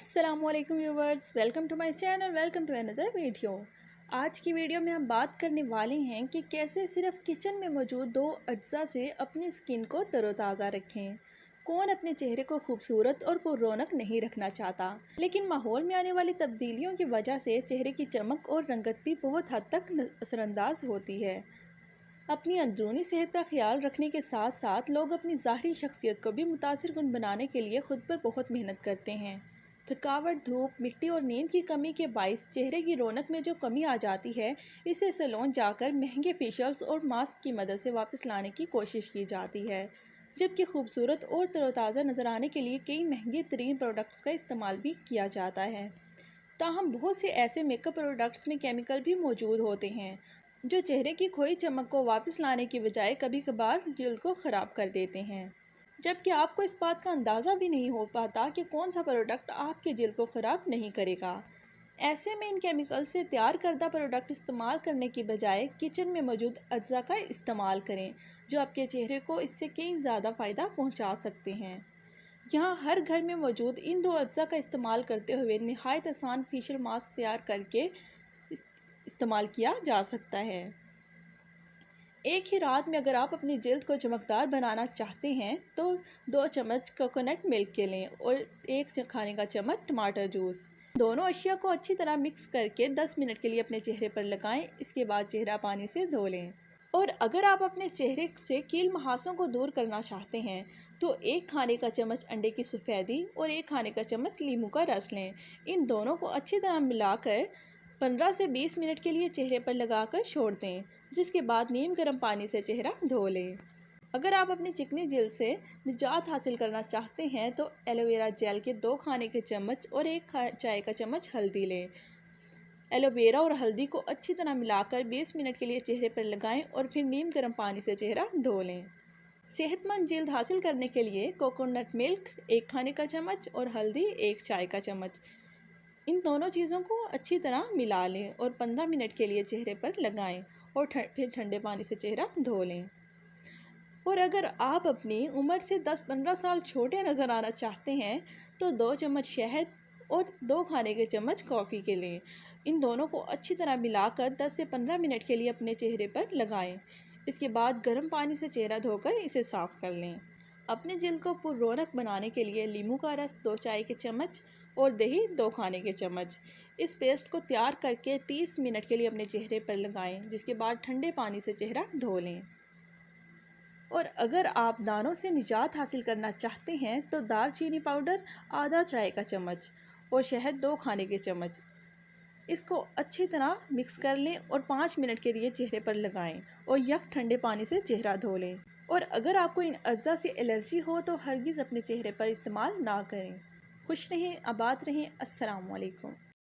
अस्सलामुअलैकुम viewers, welcome to my channel, welcome to another video. आज की वीडियो में हम बात करने वाले हैं कि कैसे सिर्फ किचन में मौजूद दो अज्जा से अपनी स्किन को तरोताज़ा रखें। कौन अपने चेहरे को खूबसूरत और पुररौनक नहीं रखना चाहता, लेकिन माहौल में आने वाली तब्दीलियों की वजह से चेहरे की चमक और रंगत भी बहुत हद तक असरअंदाज होती है। अपनी अंदरूनी सेहत का ख्याल रखने के साथ साथ लोग अपनी ज़ाहरी शख्सियत को भी मुतासिर कुन बनाने के लिए खुद पर बहुत मेहनत करते हैं। थकावट, धूप, मिट्टी और नींद की कमी के बायस चेहरे की रौनक में जो कमी आ जाती है, इसे सैलून जाकर महंगे फेशियल्स और मास्क की मदद से वापस लाने की कोशिश की जाती है। जबकि खूबसूरत और तरोताज़ा नज़र आने के लिए कई महंगे तरीन प्रोडक्ट्स का इस्तेमाल भी किया जाता है। ताहम बहुत से ऐसे मेकअप प्रोडक्ट्स में केमिकल भी मौजूद होते हैं जो चेहरे की खोई चमक को वापस लाने की बजाय कभी कभार जल्द को ख़राब कर देते हैं, जबकि आपको इस बात का अंदाज़ा भी नहीं हो पाता कि कौन सा प्रोडक्ट आपके जल्द को ख़राब नहीं करेगा। ऐसे में इन केमिकल से तैयार करदा प्रोडक्ट इस्तेमाल करने की बजाय किचन में मौजूद अज्जा का इस्तेमाल करें, जो आपके चेहरे को इससे कई ज़्यादा फ़ायदा पहुंचा सकते हैं। यहाँ हर घर में मौजूद इन दो अज्जा का इस्तेमाल करते हुए नहायत आसान फेशियल मास्क तैयार करके इस्तेमाल किया जा सकता है। एक ही रात में अगर आप अपनी जल्द को चमकदार बनाना चाहते हैं तो 2 चम्मच कोकोनट मिल्क के लें और 1 खाने का चम्मच टमाटर जूस। दोनों अशिया को अच्छी तरह मिक्स करके 10 मिनट के लिए अपने चेहरे पर लगाएं। इसके बाद चेहरा पानी से धो लें। और अगर आप अपने चेहरे से कील मुहासों को दूर करना चाहते हैं तो 1 खाने का चम्मच अंडे की सफ़ेदी और 1 खाने का चम्मच नींबू का रस लें। इन दोनों को अच्छी तरह मिलाकर 15 से 20 मिनट के लिए चेहरे पर लगाकर छोड़ दें, जिसके बाद नीम गर्म पानी से चेहरा धो लें। अगर आप अपनी चिकनी जल्द से निजात हासिल करना चाहते हैं तो एलोवेरा जेल के 2 खाने के चम्मच और 1 चाय का चम्मच हल्दी लें। एलोवेरा और हल्दी को अच्छी तरह मिलाकर 20 मिनट के लिए चेहरे पर लगाएं और फिर नीम गर्म पानी से चेहरा धो लें। सेहतमंद जल्द हासिल करने के लिए कोकोनट मिल्क 1 खाने का चम्मच और हल्दी 1 चाय का चम्मच, इन दोनों चीज़ों को अच्छी तरह मिला लें और 15 मिनट के लिए चेहरे पर लगाएं और फिर ठंडे पानी से चेहरा धो लें। और अगर आप अपनी उम्र से 10-15 साल छोटे नज़र आना चाहते हैं तो 2 चम्मच शहद और 2 खाने के चम्मच कॉफ़ी के लें। इन दोनों को अच्छी तरह मिलाकर 10 से 15 मिनट के लिए अपने चेहरे पर लगाएं। इसके बाद गर्म पानी से चेहरा धोकर इसे साफ़ कर लें। अपने जल्द को पुररौनक बनाने के लिए नींबू का रस 2 चाय के चम्मच और दही 2 खाने के चम्मच, इस पेस्ट को तैयार करके 30 मिनट के लिए अपने चेहरे पर लगाएं, जिसके बाद ठंडे पानी से चेहरा धो लें। और अगर आप दानों से निजात हासिल करना चाहते हैं तो दालचीनी पाउडर आधा चाय का चम्मच और शहद 2 खाने के चम्मच, इसको अच्छी तरह मिक्स कर लें और 5 मिनट के लिए चेहरे पर लगाएं और यक ठंडे पानी से चेहरा धो लें। और अगर आपको इन अज्जा से एलर्जी हो तो हरगिज़ अपने चेहरे पर इस्तेमाल ना करें। खुश रहें, आबाद रहें। अस्सलाम वालेकुम।